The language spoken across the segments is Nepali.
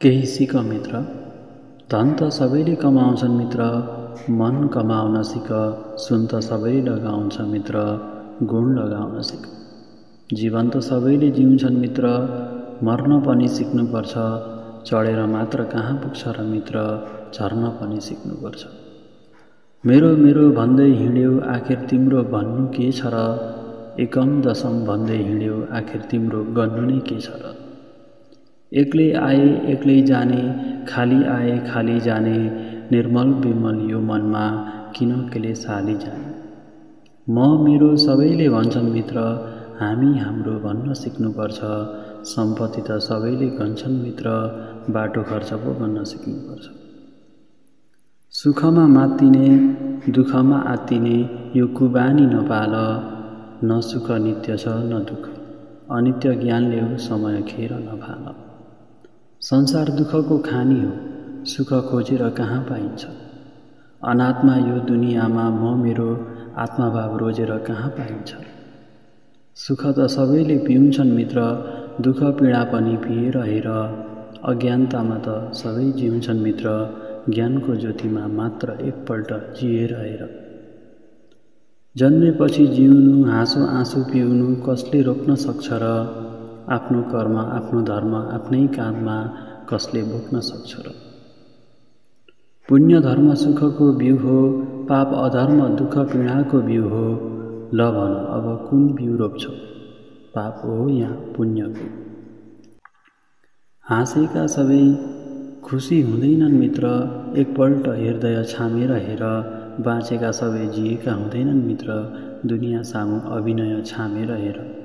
केही सिक मित्र, धन त सबैले कमाउँछन् मित्र, मन कमाउन सिक, सुन त सबैले लगाउँछ मित्र, गुण लगाउन सिक। जीवन त सबैले जिउँछन् मित्र, मर्न पनि सिक्नुपर्छ, चढेर मात्र कहाँ पुग्छ र मित्र, झर्न पनि सिक्नुपर्छ। मेरो मेरो भन्दै हिँड्यौ आखिर तिम्रो भन्नु के छ र, एकम दशम भन्दै हिँड्यौ आखिर तिम्रो गर्नु नै के छ र। एक्लै आए एक्लै जाने, खाली आए खाली जाने, निर्मल विमल यो मनमा किन क्लेशाली जाने। म मेरो सबैले भन्छन् मित्र, हामी हाम्रो भन्न सिक्नुपर्छ, सम्पत्ति त सबैले गन्छन् मित्र, बाटो खर्च पो गर्न सिक्नुपर्छ। सुखमा मात्तिने दुःखमा आत्तिने यो कुबानी नपाल, न सुख नित्य छ न दुःख, अनित्य ज्ञान ल्याऊ समय खेर नफाल। संसार दुःखको खानी हो, सुख खोजेर कहाँ पाइन्छ, अनात्मा यो दुनियाँमा म मेरो आत्माभाव रोजेर कहाँ पाइन्छ। सुख त सबैले पिउँछन् मित्र, दुःख पीडा पनि पिएर हेर, अज्ञानतामा त सबै जिउँछन् मित्र, ज्ञानको ज्योतिमा मात्र एकपल्ट जिएर हेर। जन्मेपछि जिउनु हाँसो आँसु पिउनु कसले रोक्न सक्छ र, आफ्नो कर्म आफ्नो धर्म आफ्नै काँधमा कसले बोक्न सक्छ र। पुण्य धर्म सुखको बिउ हो, पाप अधर्म दुःख पीडाको बिउ हो, ल भन अब कुन बिउ रोप्छौ, पाप हो या पुण्यको। हाँसेका सबै खुसी हुँदैनन् मित्र, एकपल्ट हृदय छामेर हेर, बाँचेका सबै जिएका हुँदैनन् मित्र, दुनिया सामु अभिनय छामेर हेर।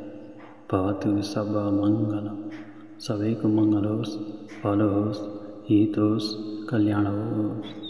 भवतु सर्वमङ्गलम्, सबैको मङ्गल होस्, भलो होस्, हित होस्, कल्याण होस्।